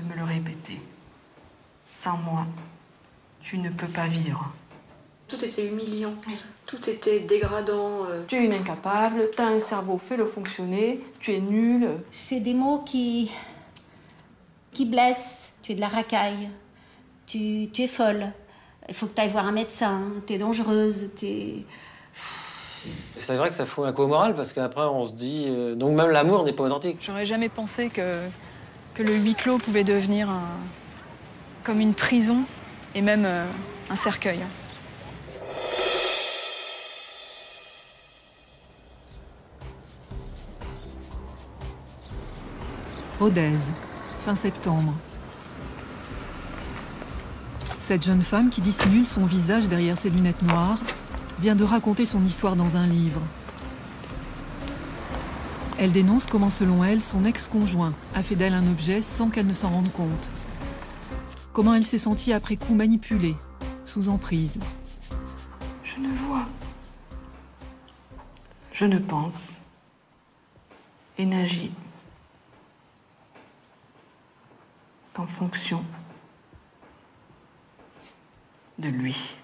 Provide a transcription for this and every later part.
me le répéter. Sans moi, tu ne peux pas vivre. Tout était humiliant, tout était dégradant. Tu es une incapable, tu as un cerveau, fais-le fonctionner, tu es nulle. C'est des mots qui blessent. Tu es de la racaille, tu es folle. Il faut que tu ailles voir un médecin, tu es dangereuse, C'est vrai que ça fout un coup au moral parce qu'après on se dit... donc même l'amour n'est pas authentique. J'aurais jamais pensé que le huis clos pouvait devenir comme une prison et même un cercueil. Rodez, fin septembre. Cette jeune femme qui dissimule son visage derrière ses lunettes noires vient de raconter son histoire dans un livre. Elle dénonce comment, selon elle, son ex-conjoint a fait d'elle un objet sans qu'elle ne s'en rende compte. Comment elle s'est sentie après coup manipulée, sous emprise. Je ne vois. Je ne pense. Et n'agis qu'en fonction de lui.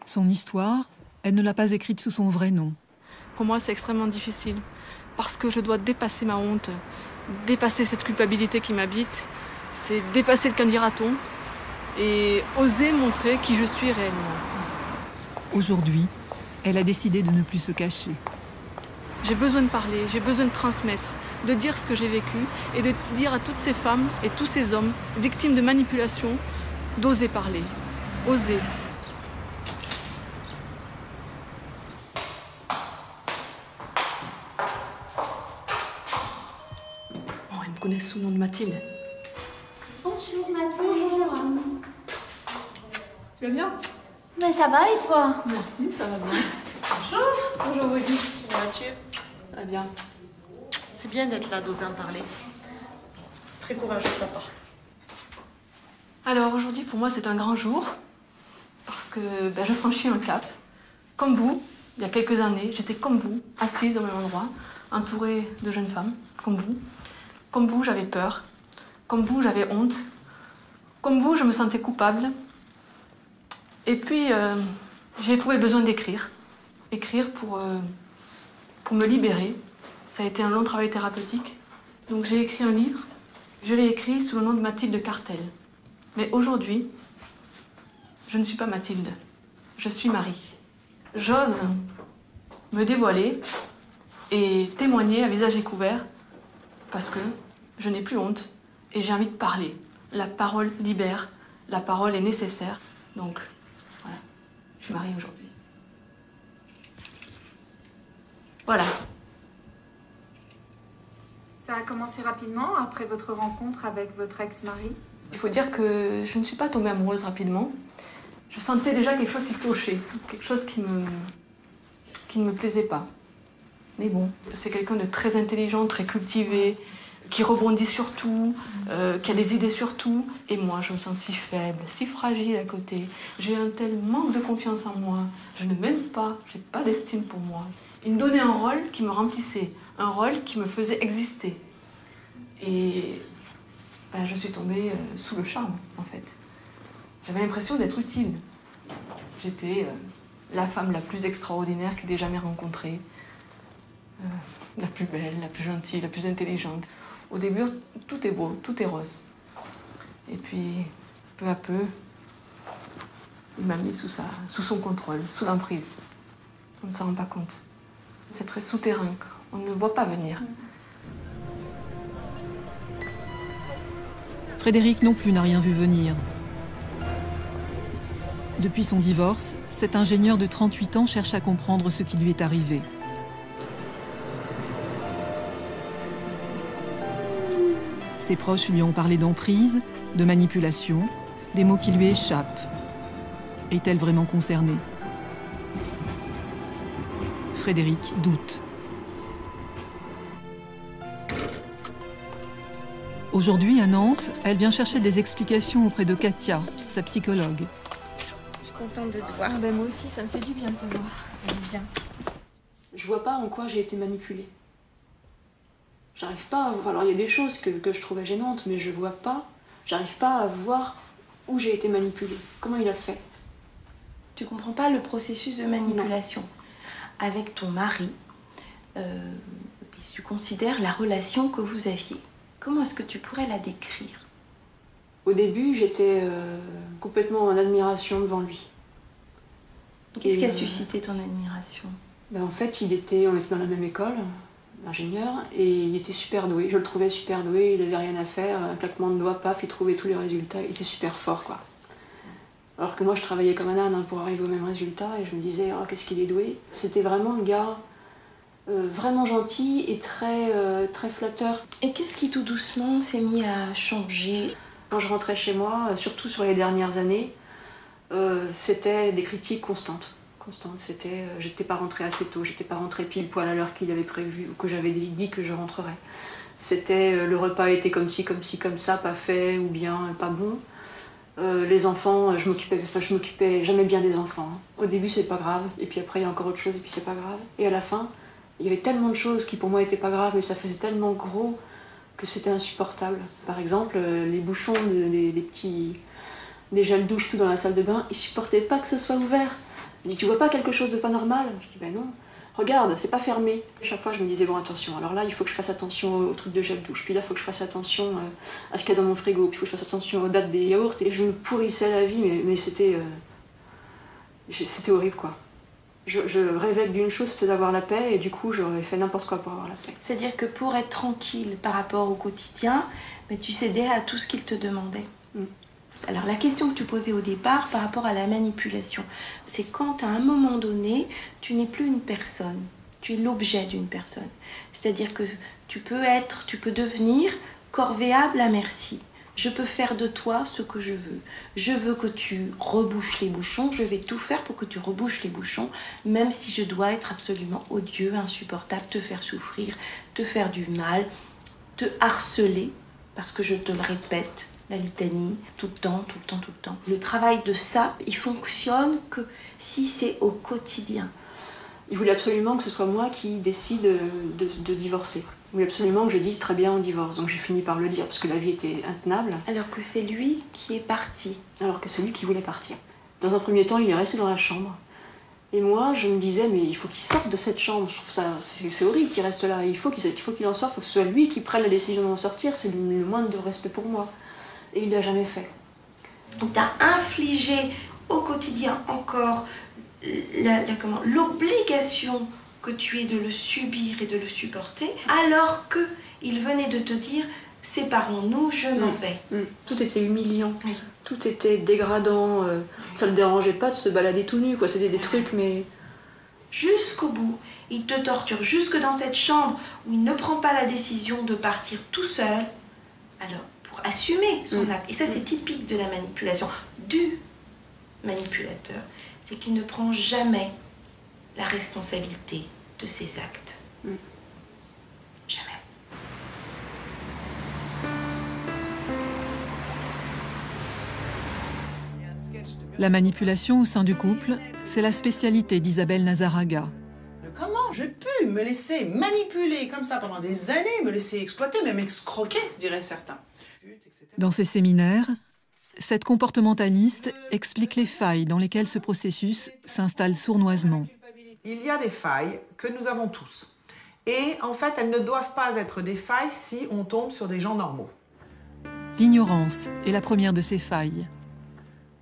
Son histoire, elle ne l'a pas écrite sous son vrai nom. Pour moi, c'est extrêmement difficile. Parce que je dois dépasser ma honte, dépasser cette culpabilité qui m'habite. C'est dépasser le qu'en dira-t-on et oser montrer qui je suis réellement. Aujourd'hui, elle a décidé de ne plus se cacher. J'ai besoin de parler, j'ai besoin de transmettre, de dire ce que j'ai vécu et de dire à toutes ces femmes et tous ces hommes victimes de manipulation d'oser parler. Oser. Oh, ils me connaissent sous le nom de Mathilde. Bonjour Mathilde. Bonjour. Tu vas bien? Ben ça va et toi? Merci, ça va bien. Bonjour. Bonjour Wendy. Comment vas-tu? Ça va bien. C'est bien d'être là, d'oser en parler. C'est très courageux de ta part. Alors aujourd'hui, pour moi, c'est un grand jour parce que je franchis un cap. Comme vous, il y a quelques années, j'étais comme vous, assise au même endroit, entourée de jeunes femmes, comme vous. Comme vous, j'avais peur. Comme vous, j'avais honte. Comme vous, je me sentais coupable. Et puis, j'ai éprouvé besoin d'écrire. Écrire pour me libérer. Ça a été un long travail thérapeutique. Donc j'ai écrit un livre. Je l'ai écrit sous le nom de Mathilde Cartel. Mais aujourd'hui, je ne suis pas Mathilde. Je suis Marie. J'ose me dévoiler et témoigner à visage découvert parce que je n'ai plus honte et j'ai envie de parler. La parole libère, la parole est nécessaire. Donc, voilà, je suis Marie aujourd'hui. Voilà. Ça a commencé rapidement après votre rencontre avec votre ex-mari? Il faut dire que je ne suis pas tombée amoureuse rapidement. Je sentais déjà quelque chose qui clochait, quelque chose qui ne me plaisait pas. Mais bon, c'est quelqu'un de très intelligent, très cultivé, qui rebondit sur tout, qui a des idées sur tout. Et moi, je me sens si faible, si fragile à côté. J'ai un tel manque de confiance en moi. Je ne m'aime pas, j'ai pas d'estime pour moi. Il me donnait un rôle qui me remplissait, un rôle qui me faisait exister. Et je suis tombée sous le charme, en fait. J'avais l'impression d'être utile. J'étais la femme la plus extraordinaire qu'il ait jamais rencontrée. La plus belle, la plus gentille, la plus intelligente. Au début, tout est beau, tout est rose. Et puis, peu à peu, il m'a mis sous son contrôle, sous l'emprise. On ne s'en rend pas compte. C'est très souterrain, on ne le voit pas venir. Frédéric non plus n'a rien vu venir. Depuis son divorce, cet ingénieur de 38 ans cherche à comprendre ce qui lui est arrivé. Ses proches lui ont parlé d'emprise, de manipulation, des mots qui lui échappent. Est-elle vraiment concernée? Frédéric doute. Aujourd'hui, à Nantes, elle vient chercher des explications auprès de Katia, sa psychologue. Je suis contente de te voir. Moi aussi, ça me fait du bien de te voir. Bien. Je vois pas en quoi j'ai été manipulée. J'arrive pas à... Alors il y a des choses que je trouvais gênantes, mais je vois pas J'arrive pas à voir où j'ai été manipulée. Comment il a fait? Tu comprends pas le processus de manipulation. Avec ton mari, tu considères la relation que vous aviez. Comment est-ce que tu pourrais la décrire? Au début, j'étais complètement en admiration devant lui. Qu'est-ce qui a suscité ton admiration? En fait, on était dans la même école d'ingénieur et il était super doué. Je le trouvais super doué, il n'avait rien à faire, un claquement de doigts, paf, il trouvait tous les résultats, il était super fort, quoi. Alors que moi, je travaillais comme un âne pour arriver au même résultat et je me disais, oh, qu'est-ce qu'il est doué. C'était vraiment le gars vraiment gentil et très flatteur. Et qu'est-ce qui tout doucement s'est mis à changer? Quand je rentrais chez moi, surtout sur les dernières années, c'était des critiques constantes. J'étais pas rentrée assez tôt, j'étais pas rentrée pile poil à l'heure qu'il avait prévu ou que j'avais dit que je rentrerais. C'était le repas était comme ci, comme ça, pas fait ou bien pas bon. Les enfants, je m'occupais jamais bien des enfants. Au début c'est pas grave, et puis après il y a encore autre chose et puis c'est pas grave. Et à la fin, il y avait tellement de choses qui pour moi étaient pas graves, mais ça faisait tellement gros que c'était insupportable. Par exemple, les bouchons des gels douche tout dans la salle de bain, ils supportaient pas que ce soit ouvert. Il dit, tu vois pas quelque chose de pas normal? Je dis, ben non, regarde, c'est pas fermé. Chaque fois je me disais, bon attention, alors là il faut que je fasse attention au truc de gel douche, puis là il faut que je fasse attention à ce qu'il y a dans mon frigo, puis il faut que je fasse attention aux dates des yaourts, et je me pourrissais la vie, mais c'était horrible, quoi. Je rêvais d'une chose, c'était d'avoir la paix, et du coup j'aurais fait n'importe quoi pour avoir la paix. C'est-à-dire que pour être tranquille par rapport au quotidien, mais tu cédais à tout ce qu'il te demandait. Alors la question que tu posais au départ par rapport à la manipulation, c'est quand à un moment donné, tu n'es plus une personne, tu es l'objet d'une personne. C'est-à-dire que tu peux devenir corvéable à merci. Je peux faire de toi ce que je veux. Je veux que tu rebouches les bouchons, je vais tout faire pour que tu rebouches les bouchons, même si je dois être absolument odieux, insupportable, te faire souffrir, te faire du mal, te harceler, parce que je te le répète, la litanie, tout le temps. Le travail de ça, il fonctionne que si c'est au quotidien. Il voulait absolument que ce soit moi qui décide de divorcer. Il voulait absolument que je dise très bien on divorce. Donc j'ai fini par le dire parce que la vie était intenable. Alors que c'est lui qui est parti. Alors que c'est lui qui voulait partir. Dans un premier temps, il est resté dans la chambre. Et moi, je me disais, mais il faut qu'il sorte de cette chambre. Je trouve ça, c'est horrible qu'il reste là. Il faut qu'il en sorte, il faut que ce soit lui qui prenne la décision d'en sortir. C'est le moindre de respect pour moi. Et il ne l'a jamais fait. On t'a infligé au quotidien encore l'obligation que tu es de le subir et de le supporter, alors qu'il venait de te dire « séparons-nous, je m'en vais ». Tout était humiliant, tout était dégradant, ça ne le dérangeait pas de se balader tout nu, quoi. C'était des trucs, mais... Jusqu'au bout, il te torture, jusque dans cette chambre où il ne prend pas la décision de partir tout seul, alors pour assumer son acte. Et ça, c'est typique de la manipulation, du manipulateur. C'est qu'il ne prend jamais la responsabilité de ses actes. Jamais. La manipulation au sein du couple, c'est la spécialité d'Isabelle Nazaraga. Comment j'ai pu me laisser manipuler comme ça pendant des années, me laisser exploiter, même escroquer, se diraient certains. Dans ses séminaires, cette comportementaliste explique les failles dans lesquelles ce processus s'installe sournoisement. Il y a des failles que nous avons tous. Et en fait, elles ne doivent pas être des failles si on tombe sur des gens normaux. L'ignorance est la première de ces failles.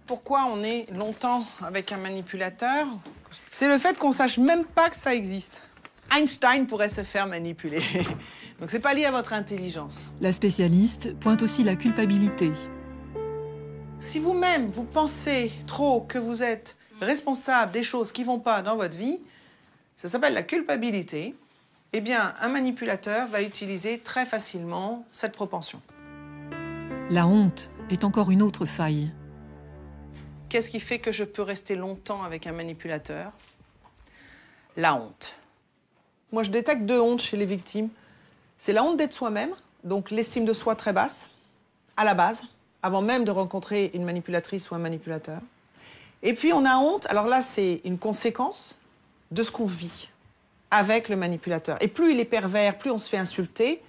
Pourquoi on est longtemps avec un manipulateur? C'est le fait qu'on ne sache même pas que ça existe. Einstein pourrait se faire manipuler. Donc c'est pas lié à votre intelligence. La spécialiste pointe aussi la culpabilité. Si vous-même, vous pensez trop que vous êtes responsable des choses qui ne vont pas dans votre vie, ça s'appelle la culpabilité, eh bien, un manipulateur va utiliser très facilement cette propension. La honte est encore une autre faille. Qu'est-ce qui fait que je peux rester longtemps avec un manipulateur? La honte. Moi, je détecte deux hontes chez les victimes. C'est la honte d'être soi-même, donc l'estime de soi très basse, à la base, avant même de rencontrer une manipulatrice ou un manipulateur. Et puis, on a honte, alors là, c'est une conséquence de ce qu'on vit avec le manipulateur. Et plus il est pervers, plus on se fait insulter,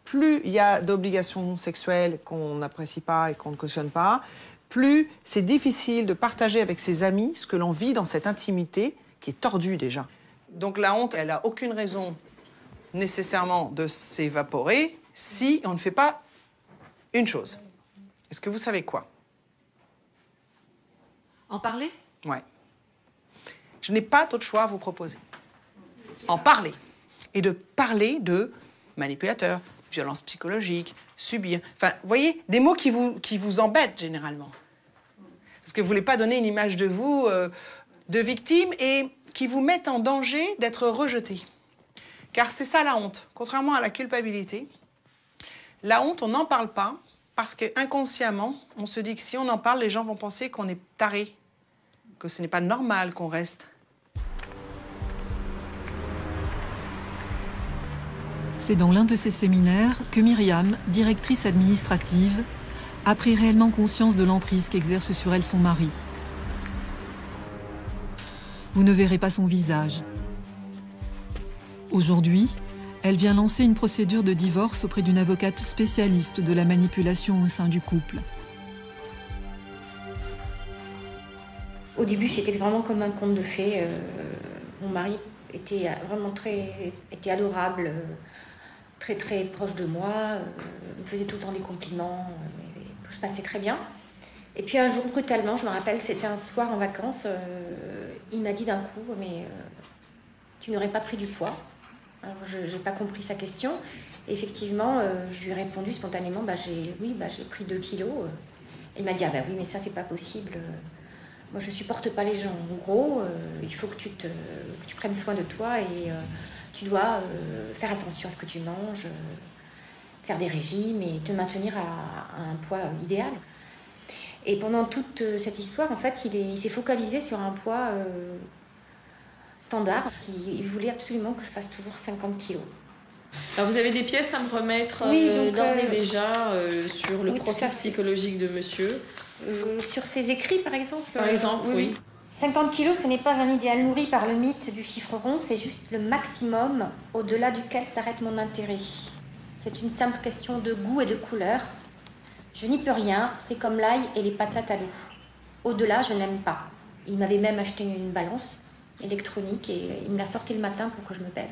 plus il y a d'obligations sexuelles qu'on n'apprécie pas et qu'on ne cautionne pas, plus c'est difficile de partager avec ses amis ce que l'on vit dans cette intimité qui est tordue déjà. Donc la honte, elle n'a aucune raison nécessairement de s'évaporer si on ne fait pas une chose. Est-ce que vous savez quoi? En parler? Ouais. Je n'ai pas d'autre choix à vous proposer. En parler. Et de parler de manipulateur, violence psychologique, subir. Enfin, vous voyez, des mots qui vous embêtent généralement. Parce que vous ne voulez pas donner une image de vous, de victime, et qui vous mettent en danger d'être rejeté. Car c'est ça la honte. Contrairement à la culpabilité, la honte, on n'en parle pas parce qu'inconsciemment, on se dit que si on en parle, les gens vont penser qu'on est taré, que ce n'est pas normal qu'on reste. C'est dans l'un de ces séminaires que Myriam, directrice administrative, a pris réellement conscience de l'emprise qu'exerce sur elle son mari. Vous ne verrez pas son visage. Aujourd'hui, elle vient lancer une procédure de divorce auprès d'une avocate spécialiste de la manipulation au sein du couple. Au début, c'était vraiment comme un conte de fées. Mon mari était vraiment était adorable, très très proche de moi, me faisait tout le temps des compliments, tout se passait très bien. Et puis un jour, brutalement, je me rappelle, c'était un soir en vacances, il m'a dit d'un coup, mais tu n'aurais pas pris du poids? Alors je n'ai pas compris sa question. Et effectivement, je lui ai répondu spontanément, j'ai pris 2 kilos. Il m'a dit, ah bah oui, mais ça, c'est pas possible. Moi, je supporte pas les gens. En gros, il faut que tu prennes soin de toi et tu dois faire attention à ce que tu manges, faire des régimes et te maintenir à un poids idéal. Et pendant toute cette histoire, en fait, il s'est focalisé sur un poids standard. Il voulait absolument que je fasse toujours 50 kilos. Alors vous avez des pièces à me remettre d'ores et déjà sur le profil psychologique de monsieur? Sur ses écrits, par exemple? Par exemple, oui. 50 kilos, ce n'est pas un idéal nourri par le mythe du chiffre rond, c'est juste le maximum au-delà duquel s'arrête mon intérêt. C'est une simple question de goût et de couleur. Je n'y peux rien, c'est comme l'ail et les patates à l'eau. Au-delà, je n'aime pas. Il m'avait même acheté une balance électronique et il me l'a sortie le matin pour que je me pèse.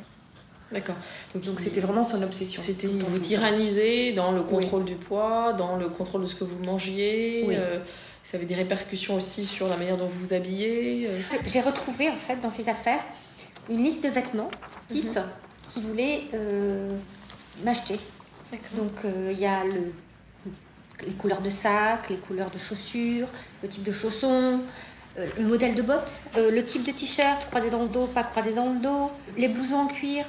D'accord. Donc c'était vraiment son obsession. C'était vous tyranniser dans le contrôle du poids, dans le contrôle de ce que vous mangiez. Oui. Ça avait des répercussions aussi sur la manière dont vous vous habillez. J'ai retrouvé en fait dans ses affaires une liste de vêtements type qu'il voulait m'acheter. Donc il y a les couleurs de sac, les couleurs de chaussures, le type de chaussons, le modèle de bottes, le type de t-shirt, croisé dans le dos, pas croisé dans le dos, les blousons en cuir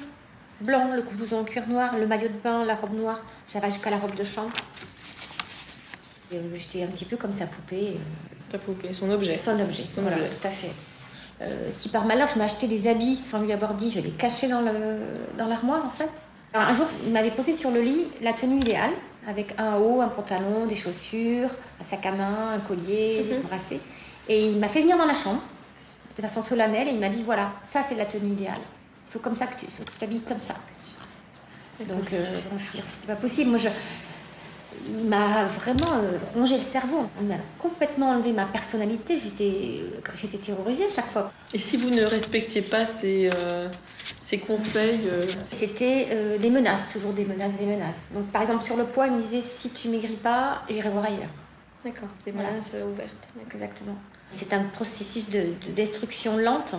blanc, le blouson en cuir noir, le maillot de bain, la robe noire, ça va jusqu'à la robe de chambre. J'étais un petit peu comme sa poupée. Ta poupée, son objet. Son objet, voilà, tout à fait. Si par malheur je m'achetais des habits sans lui avoir dit, je les cachais dans l'armoire en fait. Alors, un jour, il m'avait posé sur le lit la tenue idéale, avec un haut, un pantalon, des chaussures, un sac à main, un collier, des bracelets. Et il m'a fait venir dans la chambre, de façon solennelle, et il m'a dit, voilà, ça c'est la tenue idéale. Il faut que tu t'habilles comme ça. Donc, je veux dire, c'était pas possible. Moi, il m'a vraiment rongé le cerveau. Il m'a complètement enlevé ma personnalité. J'étais terrorisée à chaque fois. Et si vous ne respectiez pas ces conseils C'était des menaces, toujours des menaces. Donc, par exemple, sur le poids, il me disait, si tu maigris pas, j'irai voir ailleurs. D'accord, des menaces ouvertes. Exactement. C'est un processus de destruction lente.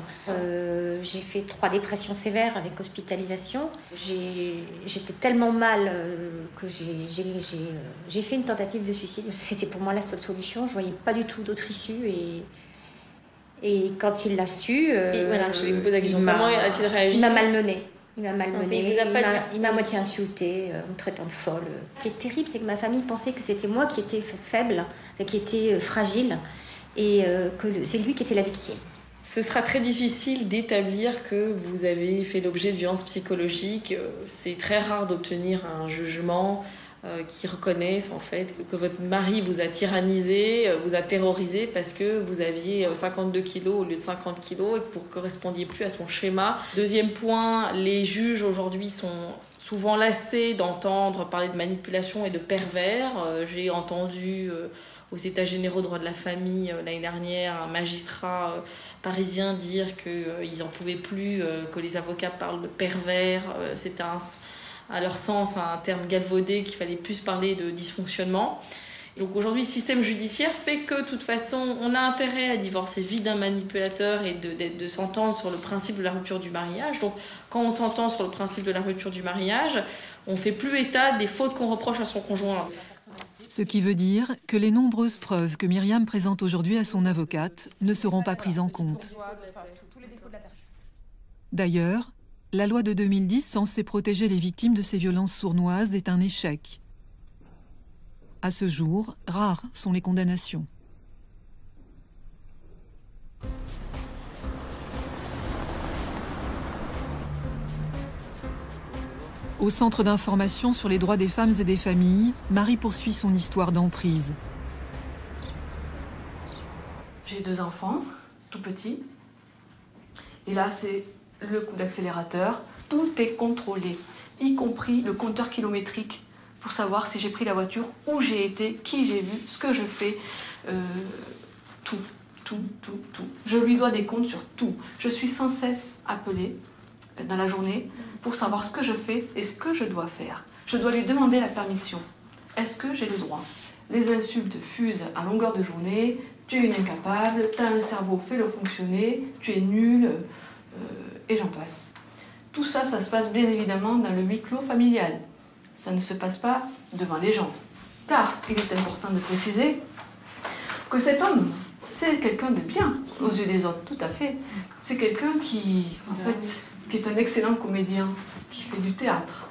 J'ai fait 3 dépressions sévères avec hospitalisation. J'étais tellement mal que j'ai fait une tentative de suicide. C'était pour moi la seule solution. Je voyais pas du tout d'autre issue. Et quand il l'a su, et voilà, je vais vous poser la question. Comment a-t-il réagi? Il m'a malmenée. Il m'a dit... moitié insultée, me traitant de folle. Ce qui est terrible, c'est que ma famille pensait que c'était moi qui étais faible, qui était fragile, et que c'est lui qui était la victime. Ce sera très difficile d'établir que vous avez fait l'objet de violences psychologiques. C'est très rare d'obtenir un jugement qui reconnaisse en fait que votre mari vous a tyrannisé, vous a terrorisé parce que vous aviez 52 kilos au lieu de 50 kilos et que vous ne correspondiez plus à son schéma. Deuxième point, les juges aujourd'hui sont souvent lassée d'entendre parler de manipulation et de pervers. J'ai entendu aux États généraux de droit de la famille l'année dernière un magistrat parisien dire qu'ils n'en pouvaient plus, que les avocats parlent de pervers. C'était à leur sens un terme galvaudé, qu'il fallait plus parler de dysfonctionnement. Donc aujourd'hui, le système judiciaire fait que, de toute façon, on a intérêt à divorcer vite d'un manipulateur et de s'entendre sur le principe de la rupture du mariage. Donc quand on s'entend sur le principe de la rupture du mariage, on ne fait plus état des fautes qu'on reproche à son conjoint. Ce qui veut dire que les nombreuses preuves que Myriam présente aujourd'hui à son avocate ne seront pas prises en compte. D'ailleurs, la loi de 2010 censée protéger les victimes de ces violences sournoises est un échec. À ce jour, rares sont les condamnations. Au Centre d'information sur les droits des femmes et des familles, Marie poursuit son histoire d'emprise. J'ai 2 enfants, tout petits. Et là, c'est le coup d'accélérateur. Tout est contrôlé, y compris le compteur kilométrique, pour savoir si j'ai pris la voiture, où j'ai été, qui j'ai vu, ce que je fais, tout. Je lui dois des comptes sur tout. Je suis sans cesse appelée dans la journée pour savoir ce que je fais et ce que je dois faire. Je dois lui demander la permission. Est-ce que j'ai le droit? Les insultes fusent à longueur de journée. Tu es une incapable, tu as un cerveau, fais-le fonctionner, tu es nulle, et j'en passe. Tout ça, ça se passe bien évidemment dans le huis clos familial. Ça ne se passe pas devant les gens. Car il est important de préciser que cet homme, c'est quelqu'un de bien aux yeux des autres, tout à fait. C'est quelqu'un qui, en fait, qui est un excellent comédien, qui fait du théâtre,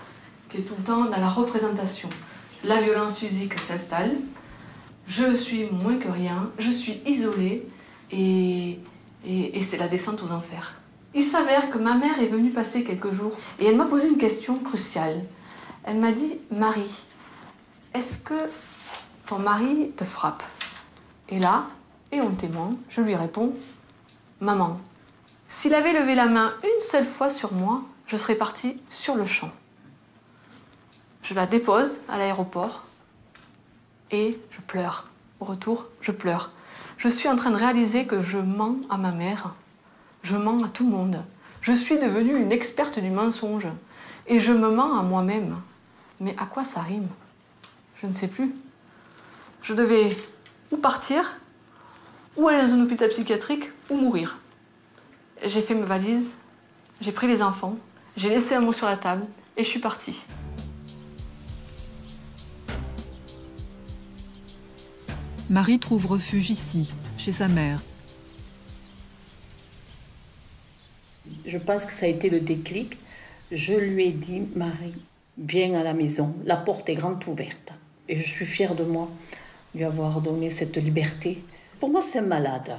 qui est tout le temps dans la représentation. La violence physique s'installe, je suis moins que rien, je suis isolée et c'est la descente aux enfers. Il s'avère que ma mère est venue passer quelques jours et elle m'a posé une question cruciale. Elle m'a dit, Marie, est-ce que ton mari te frappe? Et là, éhontément, je lui réponds, maman, s'il avait levé la main une seule fois sur moi, je serais partie sur le champ. Je la dépose à l'aéroport et je pleure. Au retour, je pleure. Je suis en train de réaliser que je mens à ma mère, je mens à tout le monde. Je suis devenue une experte du mensonge et je me mens à moi-même. Mais à quoi ça rime? Je ne sais plus. Je devais ou partir, ou aller dans un hôpital psychiatrique, ou mourir. J'ai fait mes valises, j'ai pris les enfants, j'ai laissé un mot sur la table et je suis partie. Marie trouve refuge ici, chez sa mère. Je pense que ça a été le déclic. Je lui ai dit, Marie, viens à la maison, la porte est grande ouverte. Et je suis fière de moi, lui avoir donné cette liberté. Pour moi, c'est un malade.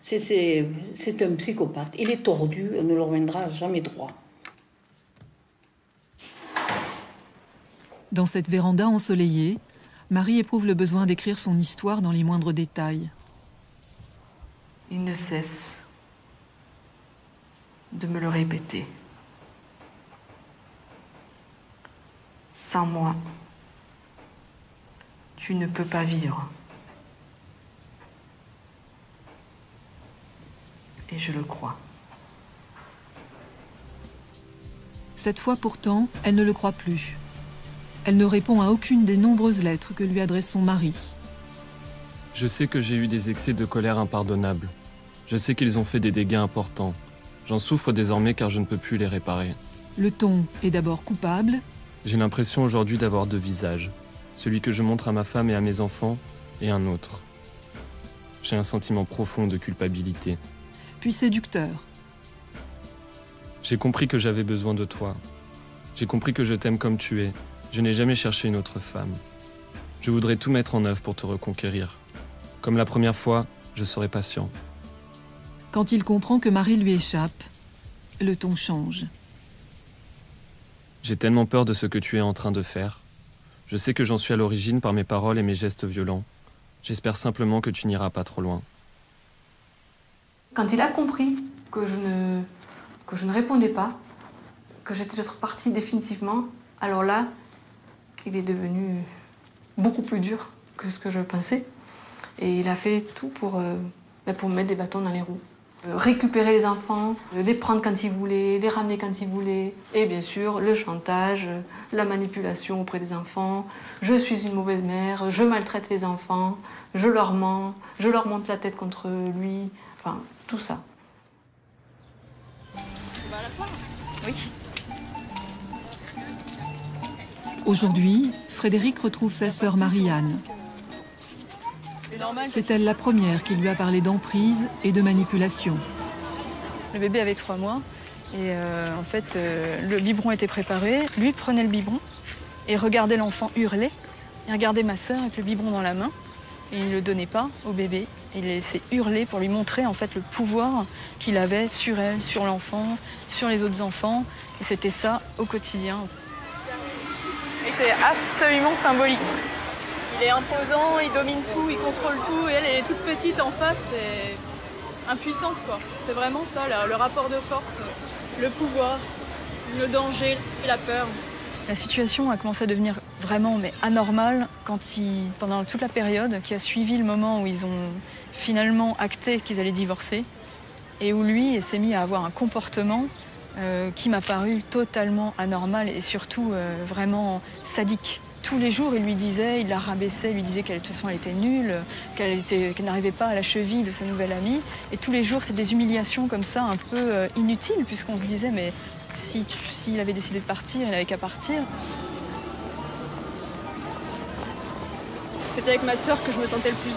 C'est un psychopathe. Il est tordu, on ne le reviendra jamais droit. Dans cette véranda ensoleillée, Marie éprouve le besoin d'écrire son histoire dans les moindres détails. Il ne cesse de me le répéter. Sans moi, tu ne peux pas vivre. Et je le crois. Cette fois pourtant, elle ne le croit plus. Elle ne répond à aucune des nombreuses lettres que lui adresse son mari. Je sais que j'ai eu des excès de colère impardonnables. Je sais qu'ils ont fait des dégâts importants. J'en souffre désormais car je ne peux plus les réparer. Le ton est d'abord coupable. J'ai l'impression aujourd'hui d'avoir 2 visages. Celui que je montre à ma femme et à mes enfants, et un autre. J'ai un sentiment profond de culpabilité. Puis séducteur. J'ai compris que j'avais besoin de toi. J'ai compris que je t'aime comme tu es. Je n'ai jamais cherché une autre femme. Je voudrais tout mettre en œuvre pour te reconquérir. Comme la première fois, je serai patient. Quand il comprend que Marie lui échappe, le ton change. J'ai tellement peur de ce que tu es en train de faire. Je sais que j'en suis à l'origine par mes paroles et mes gestes violents. J'espère simplement que tu n'iras pas trop loin. Quand il a compris que je ne répondais pas, que j'étais peut-être partie définitivement, Alors là, il est devenu beaucoup plus dur que ce que je pensais. Et il a fait tout pour me mettre des bâtons dans les roues. Récupérer les enfants, les prendre quand il voulait, les ramener quand il voulait. Et bien sûr, le chantage, la manipulation auprès des enfants. Je suis une mauvaise mère, je maltraite les enfants, je leur mens, je leur monte la tête contre lui. Enfin, tout ça. Oui. Aujourd'hui, Frédéric retrouve sa sœur Marie-Anne. C'est elle la première qui lui a parlé d'emprise et de manipulation. Le bébé avait 3 mois et en fait, le biberon était préparé. Lui prenait le biberon et regardait l'enfant hurler. Il regardait ma sœur avec le biberon dans la main et il ne le donnait pas au bébé. Il le laissait hurler pour lui montrer en fait le pouvoir qu'il avait sur elle, sur l'enfant, sur les autres enfants. Et c'était ça au quotidien. Et c'est absolument symbolique. Il est imposant, il domine tout, il contrôle tout. Et elle est toute petite en face et impuissante, quoi. C'est vraiment ça, le rapport de force, le pouvoir, le danger et la peur. La situation a commencé à devenir vraiment anormale pendant toute la période qui a suivi le moment où ils ont finalement acté qu'ils allaient divorcer et où lui s'est mis à avoir un comportement qui m'a paru totalement anormal et surtout vraiment sadique. Tous les jours, il la rabaissait, il lui disait qu'elle, de toute façon, elle était nulle, qu'elle n'arrivait pas à la cheville de sa nouvelle amie. Et tous les jours, c'est des humiliations comme ça, un peu inutiles, puisqu'on se disait, mais s'il avait décidé de partir, il n'avait qu'à partir. C'était avec ma sœur que je me sentais le plus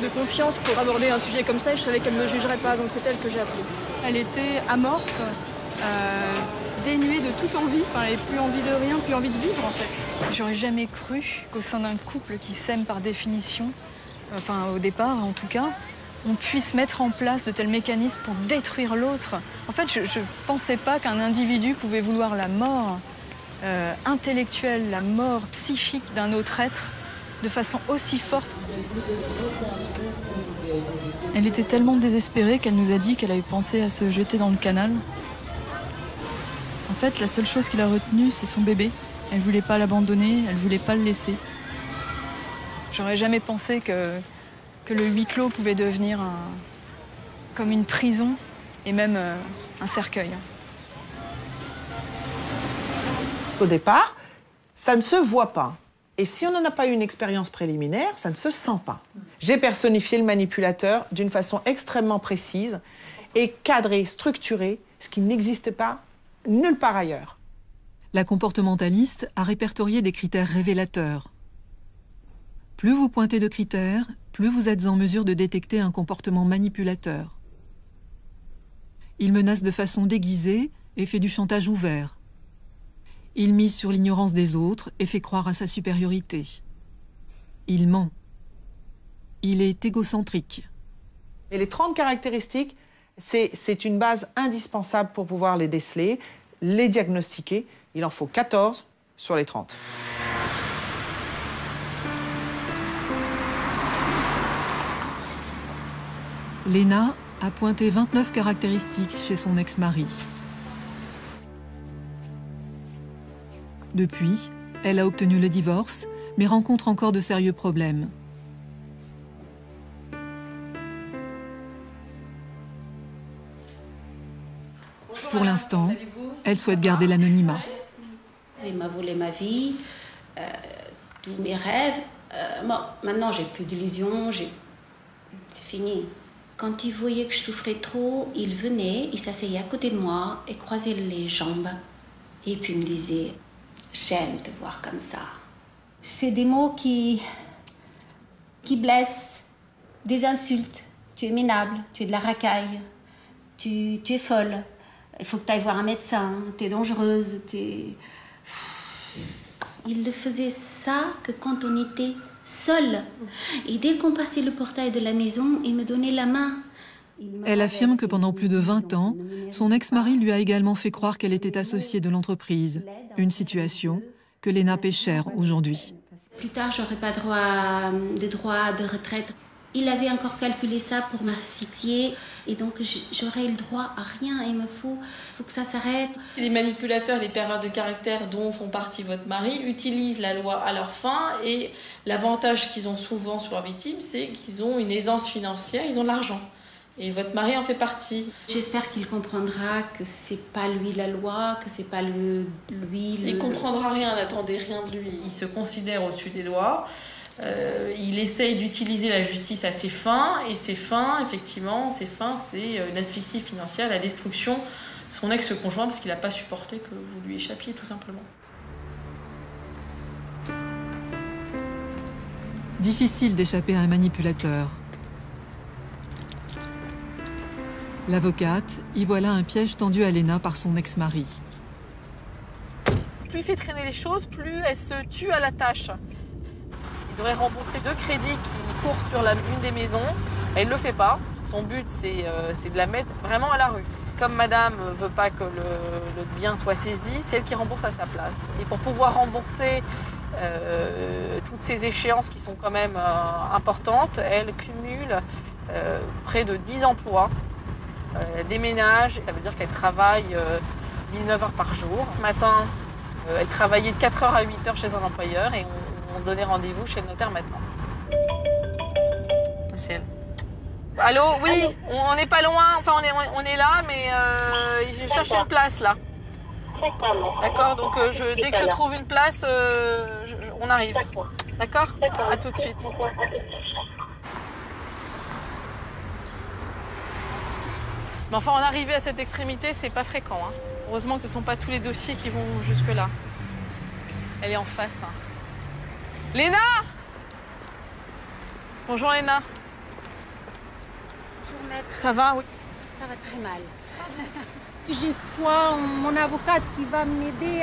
de confiance pour aborder un sujet comme ça, et je savais qu'elle ne me jugerait pas, donc c'est elle que j'ai appelée. Elle était amorphe, dénuée de toute envie, elle n'avait plus envie de rien, plus envie de vivre en fait. J'aurais jamais cru qu'au sein d'un couple qui s'aime par définition, au départ en tout cas, on puisse mettre en place de tels mécanismes pour détruire l'autre. En fait, je ne pensais pas qu'un individu pouvait vouloir la mort intellectuelle, la mort psychique d'un autre être de façon aussi forte. Elle était tellement désespérée qu'elle nous a dit qu'elle avait pensé à se jeter dans le canal. En fait, la seule chose qui l'a retenue, c'est son bébé. Elle ne voulait pas l'abandonner, elle ne voulait pas le laisser. J'aurais jamais pensé que le huis clos pouvait devenir comme une prison et même un cercueil. Au départ, ça ne se voit pas. Et si on n'en a pas eu une expérience préliminaire, ça ne se sent pas. J'ai personnifié le manipulateur d'une façon extrêmement précise et cadrée, structurée, ce qui n'existe pas nulle part ailleurs. La comportementaliste a répertorié des critères révélateurs. Plus vous pointez de critères, plus vous êtes en mesure de détecter un comportement manipulateur. Il menace de façon déguisée et fait du chantage ouvert. Il mise sur l'ignorance des autres et fait croire à sa supériorité. Il ment. Il est égocentrique. Et les 30 caractéristiques, c'est une base indispensable pour pouvoir les déceler, les diagnostiquer. Il en faut 14 sur les 30. Léna a pointé 29 caractéristiques chez son ex-mari. Depuis, elle a obtenu le divorce, mais rencontre encore de sérieux problèmes. Pour l'instant, elle souhaite garder l'anonymat. Il m'a volé ma vie, tous mes rêves. Bon, maintenant, j'ai plus d'illusions, c'est fini. Quand il voyait que je souffrais trop, il venait, il s'asseyait à côté de moi et croisait les jambes. Et puis il me disait, j'aime te voir comme ça. C'est des mots qui blessent, des insultes. Tu es minable, tu es de la racaille, tu es folle. Il faut que tu ailles voir un médecin, tu es dangereuse, Il ne faisait ça que quand on était seul. Et dès qu'on passait le portail de la maison, il me donnait la main. Elle affirme que pendant plus de 20 ans, son ex-mari lui a également fait croire qu'elle était associée de l'entreprise. Une situation que Léna paie cher aujourd'hui. Plus tard, j'aurais pas droit de retraite. Il avait encore calculé ça pour m'asphyxier et donc j'aurais le droit à rien. Il faut que ça s'arrête. Les manipulateurs, les pervers de caractère dont font partie votre mari utilisent la loi à leur fin et l'avantage qu'ils ont souvent sur leurs victimes, c'est qu'ils ont une aisance financière, ils ont de l'argent. Et votre mari en fait partie. J'espère qu'il comprendra que c'est pas lui la loi, que c'est pas lui Il comprendra rien, n'attendez rien de lui. Il se considère au-dessus des lois. Il essaye d'utiliser la justice à ses fins, et ses fins, effectivement, c'est une asphyxie financière, la destruction de son ex-conjoint parce qu'il n'a pas supporté que vous lui échappiez, tout simplement. Difficile d'échapper à un manipulateur. L'avocate y voit là un piège tendu à Léna par son ex-mari. Plus il fait traîner les choses, plus elle se tue à la tâche. Il devrait rembourser 2 crédits qui courent sur une des maisons. Elle ne le fait pas. Son but, c'est de la mettre vraiment à la rue. Comme madame ne veut pas que le bien soit saisi, c'est elle qui rembourse à sa place. Et pour pouvoir rembourser toutes ces échéances qui sont quand même importantes, elle cumule près de 10 emplois. Elle déménage, ça veut dire qu'elle travaille 19 heures par jour. Ce matin, elle travaillait de 4 heures à 8 heures chez un employeur et on se donnait rendez-vous chez le notaire maintenant. C'est elle. Allô, oui, on n'est pas loin, enfin on est là, mais je cherche une place là. D'accord, donc dès que je trouve une place, on arrive. D'accord ? À tout de suite. Mais enfin, en arriver à cette extrémité, c'est pas fréquent. Hein. Heureusement que ce ne sont pas tous les dossiers qui vont jusque-là. Elle est en face. Hein. Léna ! Bonjour Léna. Bonjour maître. Ça va, oui. Ça va très mal. J'ai foi en mon avocate qui va m'aider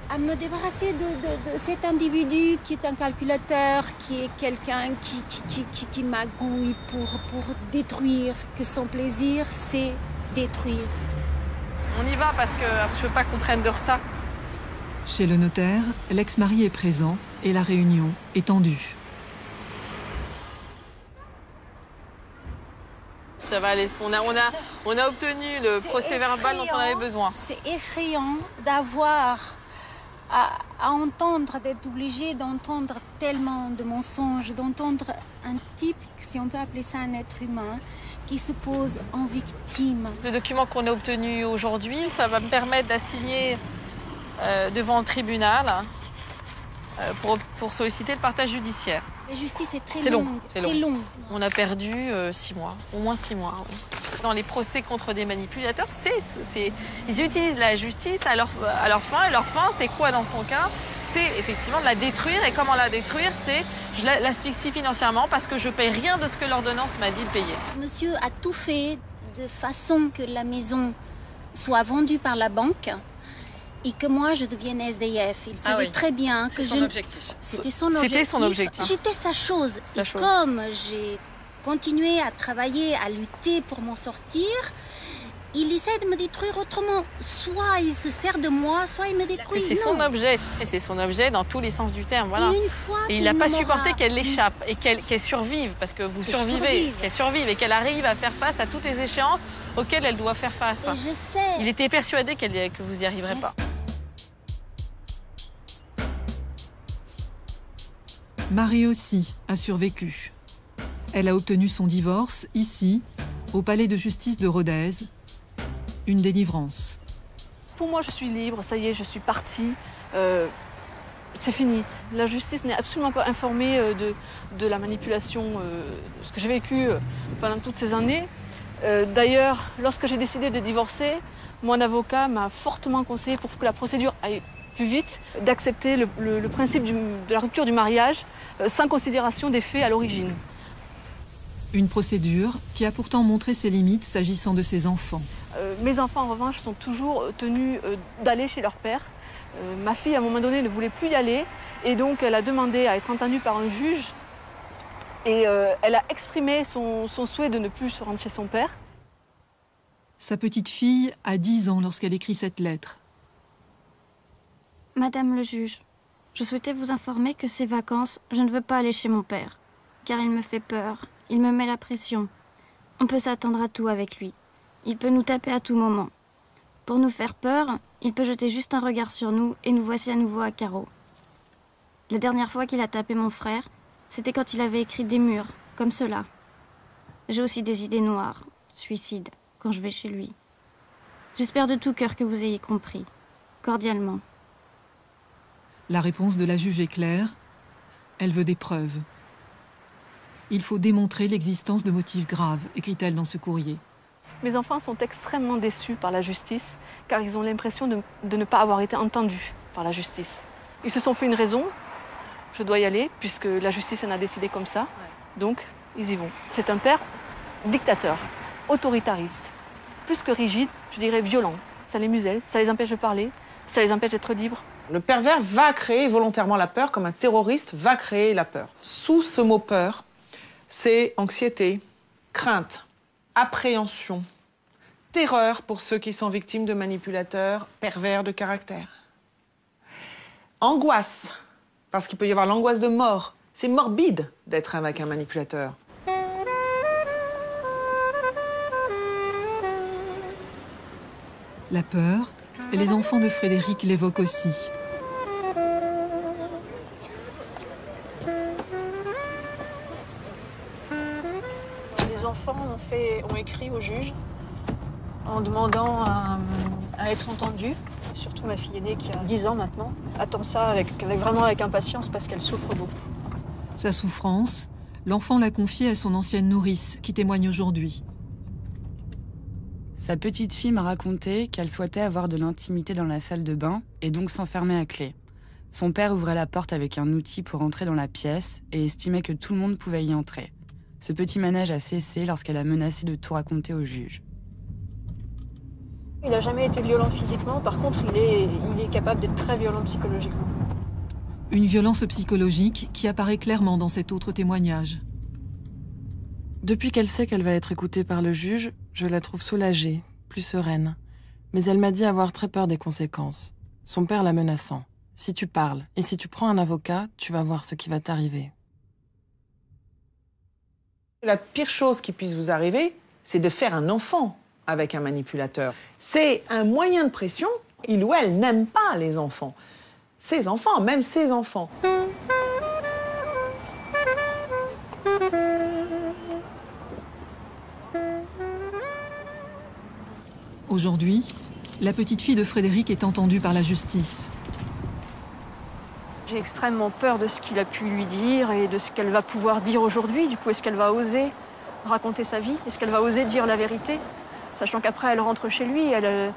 à me débarrasser de cet individu qui est un calculateur, qui est quelqu'un qui magouille pour détruire, que son plaisir, c'est détruire. On y va parce que je ne veux pas qu'on prenne de retard. Chez le notaire, l'ex-mari est présent et la réunion est tendue. Ça va aller. On a obtenu le procès verbal dont on avait besoin. C'est effrayant d'avoir à entendre, d'être obligé d'entendre tellement de mensonges, d'entendre un type, si on peut appeler ça un être humain, qui se pose en victime. Le document qu'on a obtenu aujourd'hui, ça va me permettre d'assigner devant le tribunal pour solliciter le partage judiciaire. La justice est très longue. C'est long. On a perdu 6 mois, au moins 6 mois. Oui. Dans les procès contre des manipulateurs, ils utilisent la justice à leur fin. Et leur fin, c'est quoi dans son cas? C'est effectivement de la détruire. Et comment la détruire? C'est je l'asphyxie financièrement parce que je ne paye rien de ce que l'ordonnance m'a dit de payer. Monsieur a tout fait de façon que la maison soit vendue par la banque et que moi je devienne SDF. Il savait très bien que c'était son objectif. C'était son objectif. J'étais sa chose. Comme j'ai continué à travailler, à lutter pour m'en sortir, il essaie de me détruire autrement. Soit il se sert de moi, soit il me détruit. C'est son objet. Et c'est son objet dans tous les sens du terme. Voilà. Et il n'a pas supporté qu'elle échappe et qu'elle survive, parce que vous survivez, qu'elle survive et qu'elle arrive à faire face à toutes les échéances auxquelles elle doit faire face. Et je sais. Il était persuadé que vous n'y arriverez pas. Marie aussi a survécu. Elle a obtenu son divorce ici, au palais de justice de Rodez. Une délivrance. Pour moi, je suis libre, ça y est, je suis partie. C'est fini. La justice n'est absolument pas informée de la manipulation, de ce que j'ai vécu pendant toutes ces années. D'ailleurs, lorsque j'ai décidé de divorcer, mon avocat m'a fortement conseillé pour que la procédure aille plus vite, d'accepter le principe de la rupture du mariage sans considération des faits à l'origine. Une procédure qui a pourtant montré ses limites s'agissant de ses enfants. Mes enfants, en revanche, sont toujours tenus d'aller chez leur père. Ma fille, à un moment donné, ne voulait plus y aller et donc elle a demandé à être entendue par un juge et elle a exprimé son souhait de ne plus se rendre chez son père. Sa petite fille a 10 ans lorsqu'elle écrit cette lettre. Madame le juge, Je souhaitais vous informer que ces vacances, je ne veux pas aller chez mon père, car il me fait peur, il me met la pression. On peut s'attendre à tout avec lui. Il peut nous taper à tout moment. Pour nous faire peur, il peut jeter juste un regard sur nous et nous voici à nouveau à carreau. La dernière fois qu'il a tapé mon frère, c'était quand il avait écrit des murs, comme cela. J'ai aussi des idées noires, suicide, quand je vais chez lui. J'espère de tout cœur que vous ayez compris. Cordialement. La réponse de la juge est claire. Elle veut des preuves. Il faut démontrer l'existence de motifs graves, écrit-elle dans ce courrier. Mes enfants sont extrêmement déçus par la justice, car ils ont l'impression de ne pas avoir été entendus par la justice. Ils se sont fait une raison, je dois y aller, puisque la justice en a décidé comme ça, donc ils y vont. C'est un père dictateur, autoritariste, plus que rigide, je dirais violent. Ça les muselle, ça les empêche de parler, ça les empêche d'être libres. Le pervers va créer volontairement la peur, comme un terroriste va créer la peur. Sous ce mot peur, c'est anxiété, crainte, appréhension, terreur pour ceux qui sont victimes de manipulateurs pervers de caractère. Angoisse, parce qu'il peut y avoir l'angoisse de mort. C'est morbide d'être avec un manipulateur. La peur, et les enfants de Frédéric l'évoquent aussi. Les enfants ont écrit au juge en demandant à être entendus. Surtout ma fille aînée qui a 10 ans maintenant attend ça vraiment avec impatience parce qu'elle souffre beaucoup. Sa souffrance, l'enfant l'a confiée à son ancienne nourrice qui témoigne aujourd'hui. Sa petite fille m'a raconté qu'elle souhaitait avoir de l'intimité dans la salle de bain et donc s'enfermer à clé. Son père ouvrait la porte avec un outil pour entrer dans la pièce et estimait que tout le monde pouvait y entrer. Ce petit manège a cessé lorsqu'elle a menacé de tout raconter au juge. Il n'a jamais été violent physiquement, par contre il est capable d'être très violent psychologiquement. Une violence psychologique qui apparaît clairement dans cet autre témoignage. Depuis qu'elle sait qu'elle va être écoutée par le juge, je la trouve soulagée, plus sereine. Mais elle m'a dit avoir très peur des conséquences. Son père la menaçant. Si tu parles et si tu prends un avocat, tu vas voir ce qui va t'arriver. La pire chose qui puisse vous arriver, c'est de faire un enfant avec un manipulateur. C'est un moyen de pression. Il ou elle n'aime pas les enfants. Ses enfants, même ses enfants. Aujourd'hui, la petite fille de Frédéric est entendue par la justice. J'ai extrêmement peur de ce qu'il a pu lui dire et de ce qu'elle va pouvoir dire aujourd'hui. Du coup, est-ce qu'elle va oser raconter sa vie? Est-ce qu'elle va oser dire la vérité? Sachant qu'après, elle rentre chez lui, elle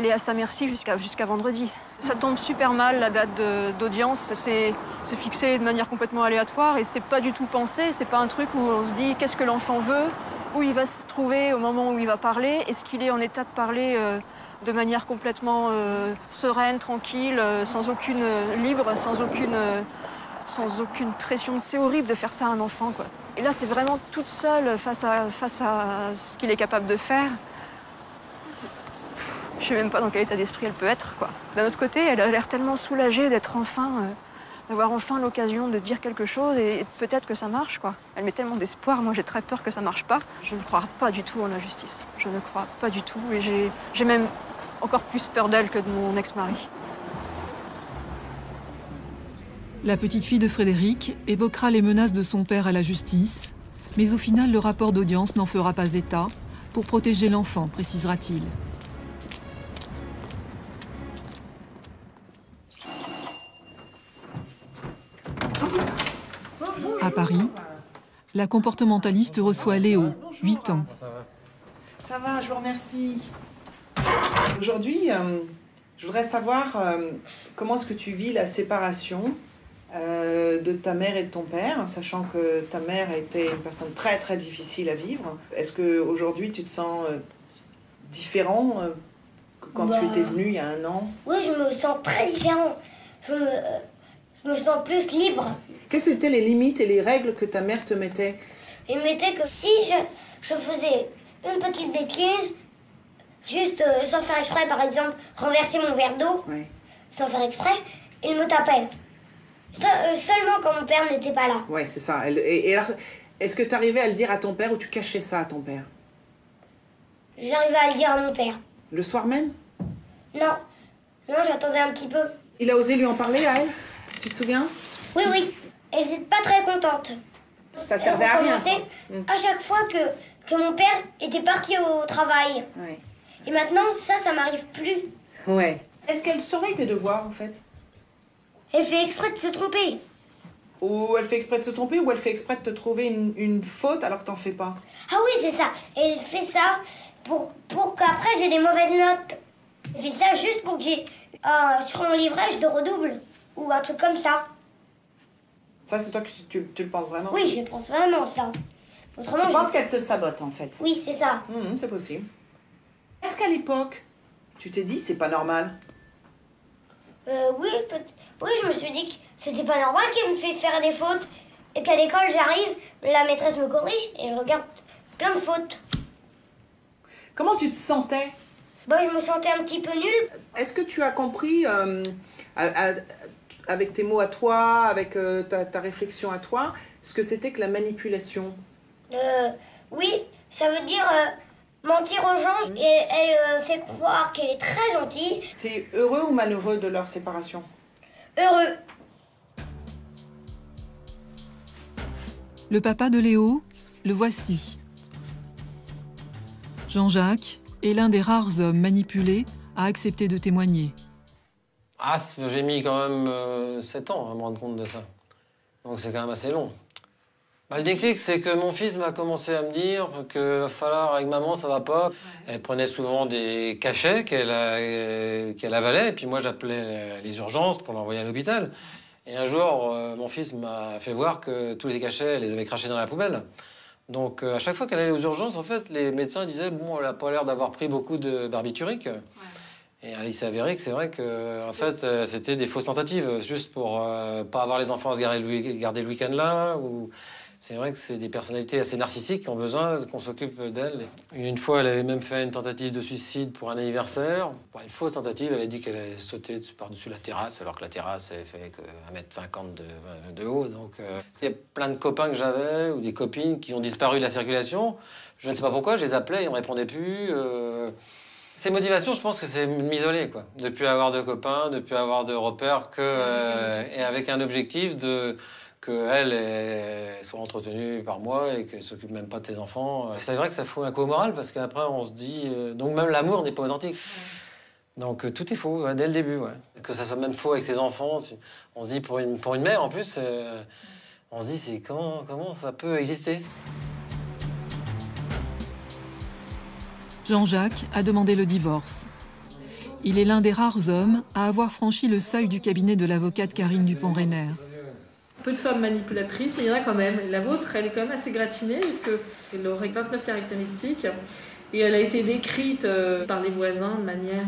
est à sa merci jusqu'à vendredi. Ça tombe super mal, la date d'audience. C'est fixé de manière complètement aléatoire et c'est pas du tout pensé. C'est pas un truc où on se dit qu'est-ce que l'enfant veut, où il va se trouver au moment où il va parler. Est-ce qu'il est en état de parler de manière complètement sereine, tranquille, sans aucune libre, sans aucune pression. C'est horrible de faire ça à un enfant, quoi. Et là, c'est vraiment toute seule face à ce qu'il est capable de faire. Je sais même pas dans quel état d'esprit elle peut être, quoi. D'un autre côté, elle a l'air tellement soulagée d'être d'avoir enfin l'occasion de dire quelque chose et peut-être que ça marche, quoi. Elle met tellement d'espoir, moi j'ai très peur que ça marche pas. Je ne crois pas du tout en la justice. Je ne crois pas du tout et j'ai même encore plus peur d'elle que de mon ex-mari. La petite fille de Frédéric évoquera les menaces de son père à la justice, mais au final, le rapport d'audience n'en fera pas état pour protéger l'enfant, précisera-t-il. À Paris, la comportementaliste reçoit Léo, 8 ans. Ça va, je vous remercie. Aujourd'hui, je voudrais savoir comment est-ce que tu vis la séparation de ta mère et de ton père, sachant que ta mère a été une personne très très difficile à vivre. Est-ce qu'aujourd'hui tu te sens différent que quand tu étais venue il y a 1 an? Oui, je me sens très différent. Je me sens plus libre. Quelles étaient les limites et les règles que ta mère te mettait? Il mettait que si je faisais une petite bêtise, juste sans faire exprès, par exemple, renverser mon verre d'eau, sans faire exprès, il me tapait. Seulement quand mon père n'était pas là. Ouais, c'est ça. Et alors, est-ce que tu arrivais à le dire à ton père ou tu cachais ça à ton père? J'arrivais à le dire à mon père. Le soir même? Non. Non, j'attendais un petit peu. Il a osé lui en parler à elle? Tu te souviens? Oui, oui. Elle n'était pas très contente. Ça servait à rien. À chaque fois que mon père était parti au travail. Ouais. Et maintenant, ça m'arrive plus. Ouais. Est-ce qu'elle saurait tes devoirs, en fait? Elle fait exprès de se tromper. Ou elle fait exprès de se tromper, ou elle fait exprès de te trouver une faute alors que t'en fais pas? Ah oui, c'est ça. Elle fait ça pour qu'après j'ai des mauvaises notes. Elle fait ça juste pour que j'ai sur mon livret je redouble. Ou un truc comme ça. Ça, c'est toi que tu le penses vraiment? Oui, je pense vraiment ça. Autrement, tu penses qu'elle te sabote, en fait? Oui, c'est ça. C'est possible. Est-ce qu'à l'époque, tu t'es dit, c'est pas normal? Oui, je me suis dit que c'était pas normal qu'elle me fait faire des fautes. Et qu'à l'école, j'arrive, la maîtresse me corrige et je regarde plein de fautes. Comment tu te sentais? Je me sentais un petit peu nulle. Est-ce que tu as compris, avec tes mots à toi, avec ta réflexion à toi, ce que c'était que la manipulation? Oui, ça veut dire mentir aux gens et elle fait croire qu'elle est très gentille. T'es heureux ou malheureux de leur séparation? Heureux. Le papa de Léo, le voici. Jean-Jacques est l'un des rares hommes manipulés à accepter de témoigner. Ah, j'ai mis quand même 7 ans à me rendre compte de ça. Donc c'est quand même assez long. Le déclic, c'est que mon fils m'a commencé à me dire qu'il va falloir, avec maman, ça va pas. Elle prenait souvent des cachets qu'elle avalait, et puis moi j'appelais les urgences pour l'envoyer à l'hôpital. Et un jour, mon fils m'a fait voir que tous les cachets, elle les avait crachés dans la poubelle. Donc à chaque fois qu'elle allait aux urgences, en fait, les médecins disaient « bon, elle n'a pas l'air d'avoir pris beaucoup de barbiturique ». Et il s'est avéré que c'est vrai que en fait, c'était des fausses tentatives, juste pour pas avoir les enfants à se garder le week-end là. Ou... C'est vrai que c'est des personnalités assez narcissiques qui ont besoin qu'on s'occupe d'elles. Une fois, elle avait même fait une tentative de suicide pour un anniversaire. Pour une fausse tentative, elle a dit qu'elle allait sauter par-dessus la terrasse, alors que la terrasse, elle fait que 1,50 m de haut. Donc, il y a plein de copains que j'avais, ou des copines qui ont disparu de la circulation. Je ne sais pas pourquoi, je les appelais, ils ne me répondaient plus. Ces motivations, je pense que c'est de m'isoler, quoi. De ne plus avoir de copains, de ne plus avoir de repères, et avec un objectif qu'elle soit entretenue par moi et qu'elle ne s'occupe même pas de ses enfants. C'est vrai que ça fout un coup au moral, parce qu'après, on se dit... donc même l'amour n'est pas authentique. Donc tout est faux, dès le début. Ouais. Que ça soit même faux avec ses enfants, on se dit, pour une mère, en plus, on se dit, comment ça peut exister? Jean-Jacques a demandé le divorce. Il est l'un des rares hommes à avoir franchi le seuil du cabinet de l'avocate Karine Dupont-Renner. Peu de femmes manipulatrices, mais il y en a quand même. La vôtre, elle est quand même assez gratinée, puisqu'elle aurait 29 caractéristiques. Et elle a été décrite par les voisins de manière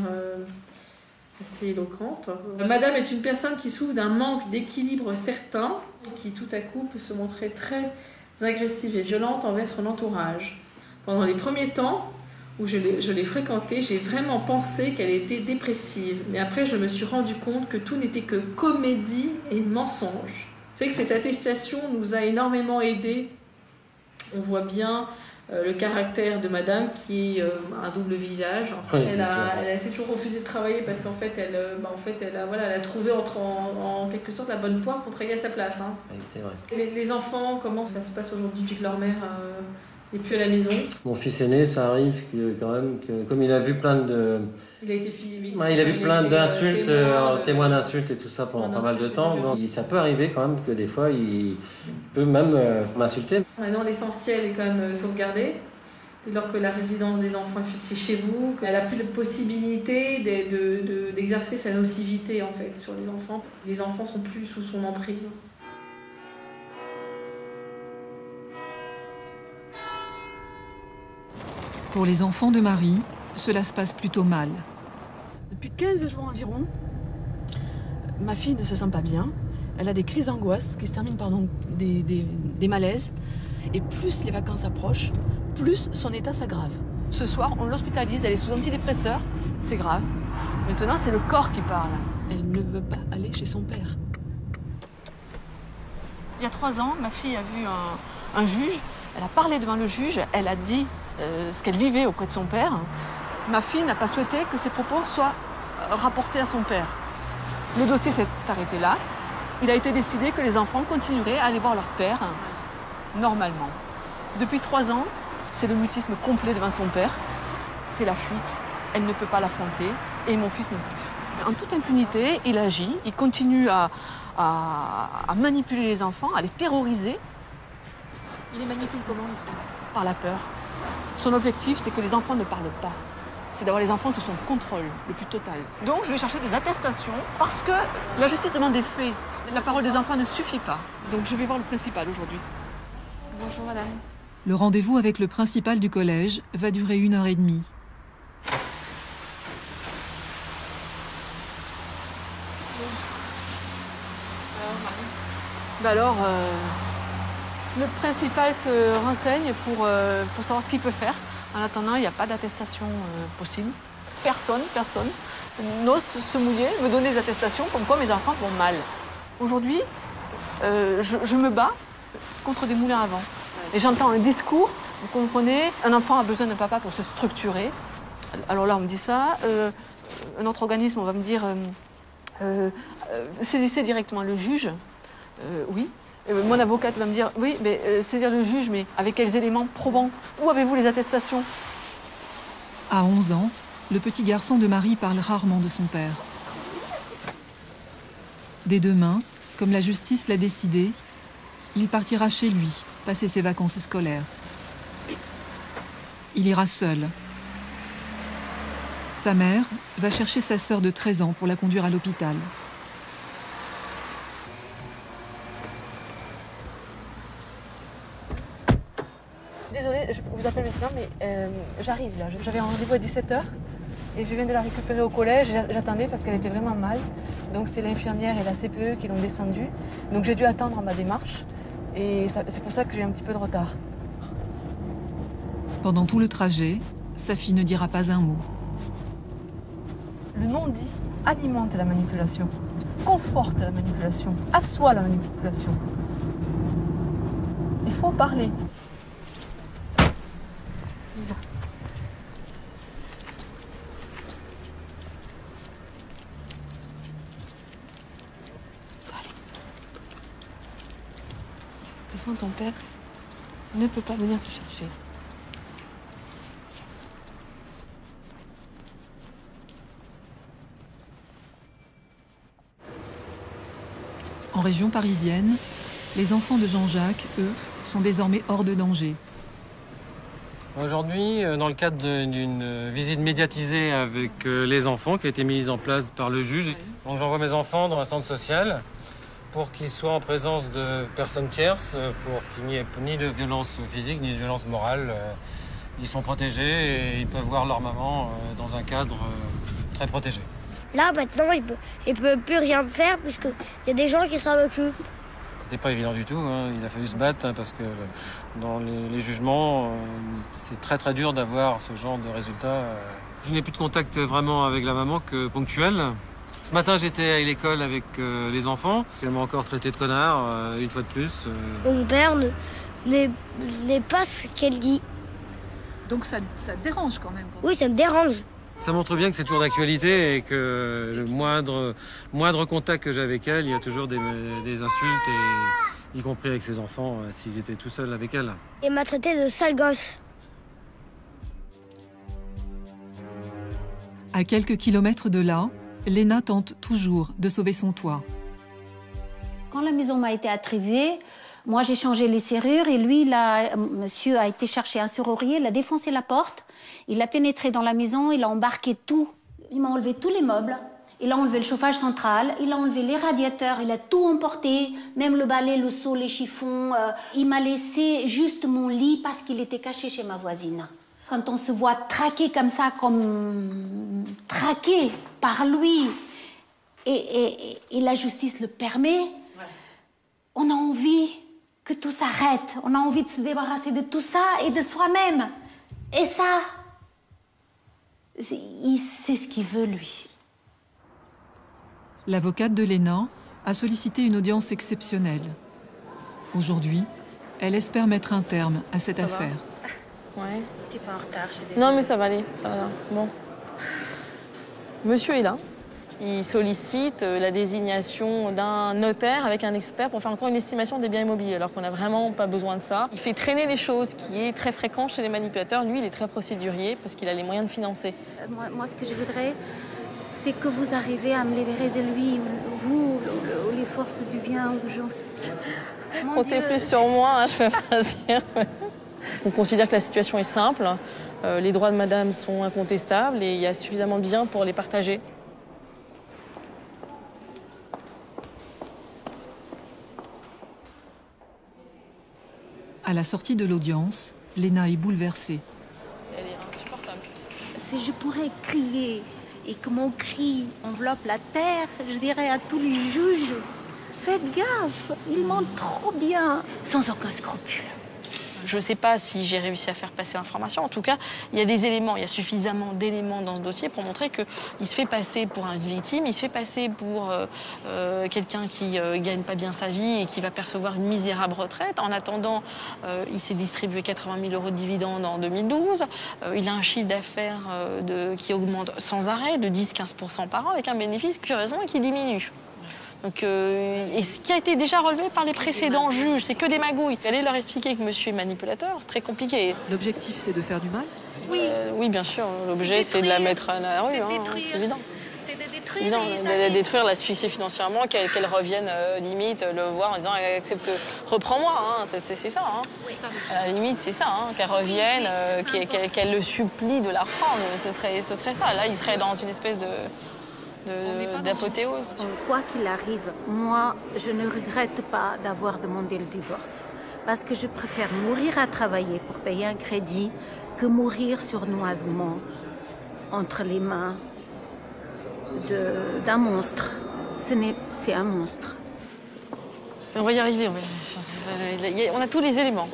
assez éloquente. Madame est une personne qui souffre d'un manque d'équilibre certain, qui tout à coup peut se montrer très agressive et violente envers son entourage. Pendant les premiers temps où je l'ai fréquentée, j'ai vraiment pensé qu'elle était dépressive. Mais après, je me suis rendu compte que tout n'était que comédie et mensonge. C'est que cette attestation nous a énormément aidés. On voit bien le caractère de madame qui est un double visage. Oui, elle a toujours refusé de travailler parce qu'en fait, elle a trouvé en quelque sorte la bonne poire pour travailler à sa place. Hein. Oui, c'est vrai. Les enfants, comment ça se passe aujourd'hui depuis que leur mère n'est plus à la maison? Mon fils aîné, ça arrive quand même que, comme il a vu plein de... Il a été victime. Il a vu plein d'insultes, témoins d'insultes et tout ça pendant pas mal de temps. Donc ça peut arriver quand même que des fois, il peut même m'insulter. Maintenant, l'essentiel est quand même sauvegardé. Dès lors que la résidence des enfants est fixée chez vous, qu'elle n'a plus de possibilité d'exercer sa nocivité en fait, sur les enfants. Les enfants sont plus sous son emprise. Pour les enfants de Marie, cela se passe plutôt mal. Depuis 15 jours environ, ma fille ne se sent pas bien. Elle a des crises d'angoisse qui se terminent par des malaises. Et plus les vacances approchent, plus son état s'aggrave. Ce soir, on l'hospitalise, elle est sous antidépresseurs, c'est grave. Maintenant, c'est le corps qui parle. Elle ne veut pas aller aller chez son père. Il y a 3 ans, ma fille a vu un juge, elle a parlé devant le juge, elle a dit ce qu'elle vivait auprès de son père. Ma fille n'a pas souhaité que ses propos soient rapportés à son père. Le dossier s'est arrêté là. Il a été décidé que les enfants continueraient à aller voir leur père normalement. Depuis 3 ans, c'est le mutisme complet devant son père. C'est la fuite. Elle ne peut pas l'affronter et mon fils non plus. En toute impunité, il agit, il continue à manipuler les enfants, à les terroriser. Il les manipule comment? Par la peur. Son objectif, c'est que les enfants ne parlent pas. C'est d'avoir les enfants sous son contrôle le plus total. Donc je vais chercher des attestations parce que la justice demande des faits. La parole des enfants ne suffit pas. Donc je vais voir le principal aujourd'hui. Bonjour madame. Le rendez-vous avec le principal du collège va durer 1h30. Alors, le principal se renseigne pour savoir ce qu'il peut faire. En attendant, il n'y a pas d'attestation possible. Personne n'ose se mouiller, me donner des attestations comme quoi mes enfants vont mal. Aujourd'hui, je me bats contre des moulins à vent. Et j'entends un discours, vous comprenez, un enfant a besoin d'un papa pour se structurer. Alors là, on me dit ça. Un autre organisme, on va me dire, saisissez directement le juge. Oui. Mon avocate va me dire, oui, mais saisir le juge, mais avec quels éléments probants? Où avez-vous les attestations? À 11 ans, le petit garçon de Marie parle rarement de son père. Dès demain, comme la justice l'a décidé, il partira chez lui, passer ses vacances scolaires. Il ira seul. Sa mère va chercher sa sœur de 13 ans pour la conduire à l'hôpital. Désolée, je vous appelle maintenant, mais j'arrive là. J'avais un rendez-vous à 17h et je viens de la récupérer au collège. J'attendais parce qu'elle était vraiment mal. Donc c'est l'infirmière et la CPE qui l'ont descendue. Donc j'ai dû attendre ma démarche et c'est pour ça que j'ai un petit peu de retard. Pendant tout le trajet, sa fille ne dira pas un mot. Le non-dit alimente la manipulation, conforte la manipulation, assoit la manipulation. Il faut parler. De toute façon, ton père ne peut pas venir te chercher. En région parisienne, les enfants de Jean-Jacques, eux, sont désormais hors de danger. Aujourd'hui, dans le cadre d'une visite médiatisée avec les enfants qui a été mise en place par le juge, donc j'envoie mes enfants dans un centre social pour qu'ils soient en présence de personnes tierces, pour qu'il n'y ait ni de violence physique ni de violence morale. Ils sont protégés et ils peuvent voir leur maman dans un cadre très protégé. Là, maintenant, il peut plus rien faire puisqu'il y a des gens qui s'en occupent. C'était pas évident du tout, hein. Il a fallu se battre parce que dans les jugements, c'est très très dur d'avoir ce genre de résultats. Je n'ai plus de contact vraiment avec la maman que ponctuel. Ce matin, j'étais à l'école avec les enfants. Elle m'a encore traité de connard, une fois de plus. Mon père n'est pas ce qu'elle dit. Donc ça te dérange quand même? Oui, ça me dérange. Ça montre bien que c'est toujours d'actualité et que le moindre contact que j'ai avec elle, il y a toujours des insultes, y compris avec ses enfants, s'ils étaient tout seuls avec elle. Elle m'a traité de sale gosse. À quelques kilomètres de là, Léna tente toujours de sauver son toit. Quand la maison m'a été attribuée, moi j'ai changé les serrures et lui, monsieur a été chercher un serrurier, il a défoncé la porte, il a pénétré dans la maison, il a embarqué tout. Il m'a enlevé tous les meubles, il a enlevé le chauffage central, il a enlevé les radiateurs, il a tout emporté, même le balai, le seau, les chiffons. Il m'a laissé juste mon lit parce qu'il était caché chez ma voisine. Quand on se voit traqué comme ça, comme traqué par lui, et la justice le permet, on a envie que tout s'arrête. On a envie de se débarrasser de tout ça et de soi-même. Et ça, c'est ce qu'il veut, lui. L'avocate de Léna a sollicité une audience exceptionnelle. Aujourd'hui, elle espère mettre un terme à cette affaire. Ouais. Tu es pas en retard, je suis désolée. Non, mais ça va aller. Ça va. Bon. Monsieur est là. Il sollicite la désignation d'un notaire avec un expert pour faire encore une estimation des biens immobiliers, alors qu'on n'a vraiment pas besoin de ça. Il fait traîner les choses, qui est très fréquent chez les manipulateurs. Lui, il est très procédurier parce qu'il a les moyens de financer. Moi, ce que je voudrais, c'est que vous arrivez à me libérer de lui, vous, les forces du bien, ou j'en sais. Comptez plus sur moi, hein, je peux pas dire. On considère que la situation est simple. Les droits de madame sont incontestables et il y a suffisamment de biens pour les partager. À la sortie de l'audience, Léna est bouleversée. Elle est insupportable. Si je pourrais crier et que mon cri enveloppe la terre, je dirais à tous les juges, faites gaffe, ils mentent trop bien, sans aucun scrupule. Je ne sais pas si j'ai réussi à faire passer l'information. En tout cas, il y a des éléments, il y a suffisamment d'éléments dans ce dossier pour montrer qu'il se fait passer pour une victime, il se fait passer pour quelqu'un qui gagne pas bien sa vie et qui va percevoir une misérable retraite. En attendant, il s'est distribué 80 000 € de dividendes en 2012. Il a un chiffre d'affaires qui augmente sans arrêt de 10-15% par an, avec un bénéfice, curieusement, qui diminue. Donc, et ce qui a été déjà relevé par les précédents juges, c'est que des magouilles. Aller leur expliquer que monsieur est manipulateur, c'est très compliqué. L'objectif, c'est de faire du mal? Oui. Oui, bien sûr. L'objet, c'est de la mettre à la rue, c'est évident. C'est de détruire. Évident, de la détruire, l'asphyxier financièrement, qu'elle revienne limite le voir en disant accepte, reprends-moi, hein, c'est ça. Hein. Oui. À la limite, c'est ça, hein, qu'elle revienne, qu'elle le supplie de la reprendre. Ce serait ça. Là, il serait dans une espèce d'apothéose. Quoi qu'il arrive, moi, je ne regrette pas d'avoir demandé le divorce. Parce que je préfère mourir à travailler pour payer un crédit que mourir sournoisement entre les mains d'un monstre. C'est un monstre. On va y arriver. On a tous les éléments.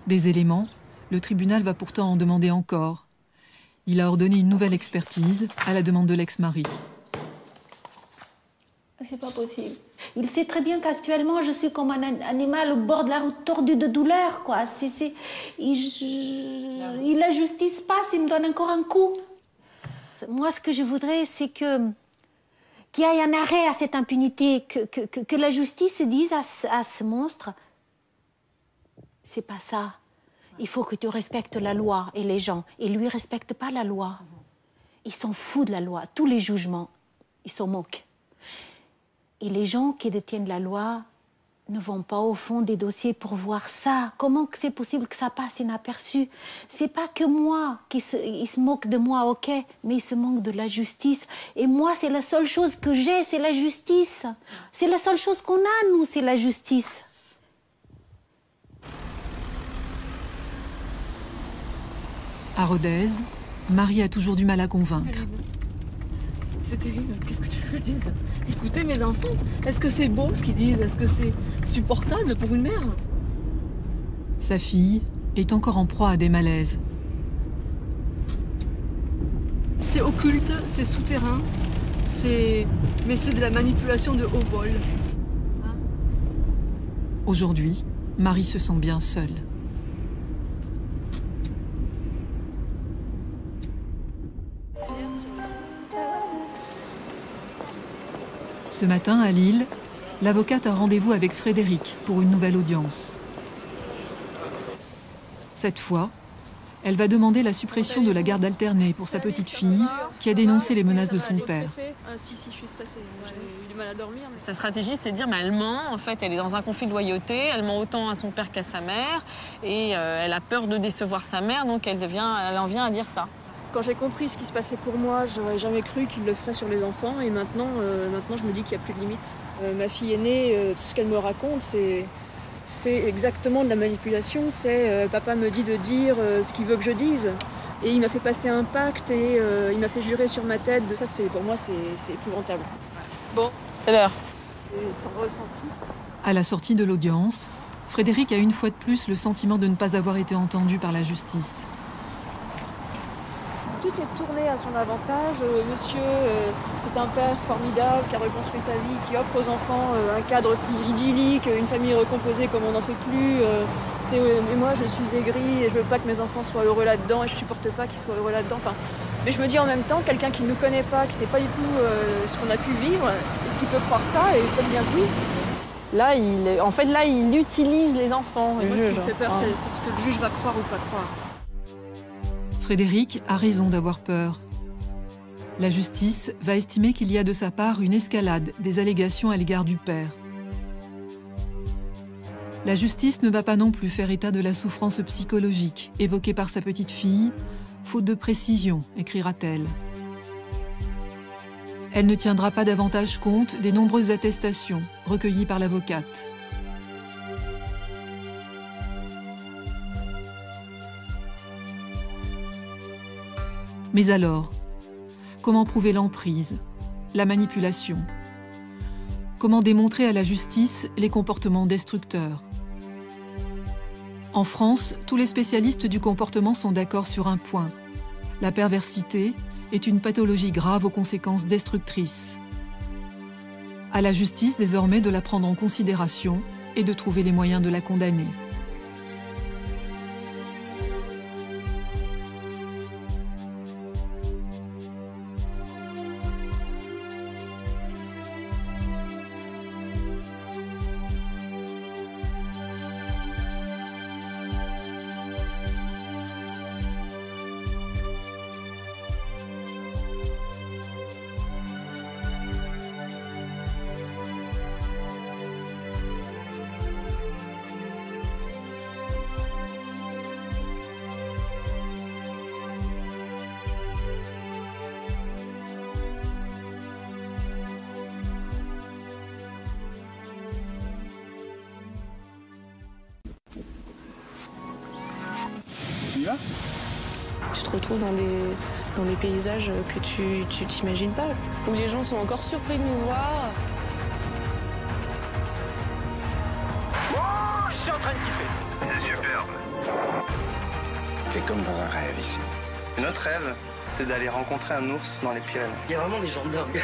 Des éléments, le tribunal va pourtant en demander encore. Il a ordonné une nouvelle expertise à la demande de l'ex-mari. C'est pas possible. Il sait très bien qu'actuellement, je suis comme un animal au bord de la route tordu de douleur, quoi. Il la justice passe, il me donne encore un coup. Moi, ce que je voudrais, c'est qu'il y ait un arrêt à cette impunité, que la justice se dise à ce monstre, c'est pas ça. Il faut que tu respectes la loi et les gens. Et lui ne respecte pas la loi. Il s'en fout de la loi. Tous les jugements, ils s'en moquent. Et les gens qui détiennent la loi ne vont pas au fond des dossiers pour voir ça. Comment c'est possible que ça passe inaperçu? C'est pas que moi ils se moquent de moi, ok, mais ils se moquent de la justice. Et moi, c'est la seule chose que j'ai, c'est la justice. C'est la seule chose qu'on a, nous, c'est la justice. À Rodez, Marie a toujours du mal à convaincre. C'est terrible. Qu'est-ce que tu veux que je dise? Écoutez mes enfants, est-ce que c'est beau ce qu'ils disent? Est-ce que c'est supportable pour une mère? Sa fille est encore en proie à des malaises. C'est occulte, c'est souterrain, mais c'est de la manipulation de haut vol. Aujourd'hui, Marie se sent bien seule. Ce matin, à Lille, l'avocate a rendez-vous avec Frédéric pour une nouvelle audience. Cette fois, elle va demander la suppression de la garde alternée pour sa petite fille qui a dénoncé les menaces de son père. Si, je suis stressée. J'ai eu du mal à dormir. Sa stratégie, c'est de dire elle ment. En fait, elle est dans un conflit de loyauté. Elle ment autant à son père qu'à sa mère. Et elle a peur de décevoir sa mère, donc elle en vient à dire ça. Quand j'ai compris ce qui se passait pour moi, j'aurais jamais cru qu'il le ferait sur les enfants. Et maintenant je me dis qu'il n'y a plus de limite. Ma fille aînée, tout ce qu'elle me raconte, c'est exactement de la manipulation. C'est papa me dit de dire ce qu'il veut que je dise. Et il m'a fait passer un pacte et il m'a fait jurer sur ma tête. Ça, pour moi, c'est épouvantable. Bon, c'est l'heure. Sans ressenti. À la sortie de l'audience, Frédéric a une fois de plus le sentiment de ne pas avoir été entendu par la justice. Tout est tourné à son avantage. Monsieur, c'est un père formidable qui a reconstruit sa vie, qui offre aux enfants un cadre idyllique, une famille recomposée comme on n'en fait plus. Mais moi, je suis aigrie et je veux pas que mes enfants soient heureux là-dedans et je supporte pas qu'ils soient heureux là-dedans. Enfin, mais je me dis en même temps, quelqu'un qui ne nous connaît pas, qui sait pas du tout ce qu'on a pu vivre, est-ce qu'il peut croire ça? Et peut-être bien que oui. Là, il utilise les enfants. Et moi, ce qui me fait peur, c'est ce que le juge va croire ou pas croire. Frédéric a raison d'avoir peur. La justice va estimer qu'il y a de sa part une escalade des allégations à l'égard du père. La justice ne va pas non plus faire état de la souffrance psychologique évoquée par sa petite fille, faute de précision, écrira-t-elle. Elle ne tiendra pas davantage compte des nombreuses attestations recueillies par l'avocate. Mais alors, comment prouver l'emprise, la manipulation? Comment démontrer à la justice les comportements destructeurs? En France, tous les spécialistes du comportement sont d'accord sur un point. La perversité est une pathologie grave aux conséquences destructrices. À la justice désormais de la prendre en considération et de trouver les moyens de la condamner. Tu te retrouves dans des paysages que tu t'imagines pas, où les gens sont encore surpris de nous voir. Oh, je suis en train de kiffer. C'est superbe. C'est comme dans un rêve ici. Notre rêve, c'est d'aller rencontrer un ours dans les Pyrénées. Il y a vraiment des gens dingues.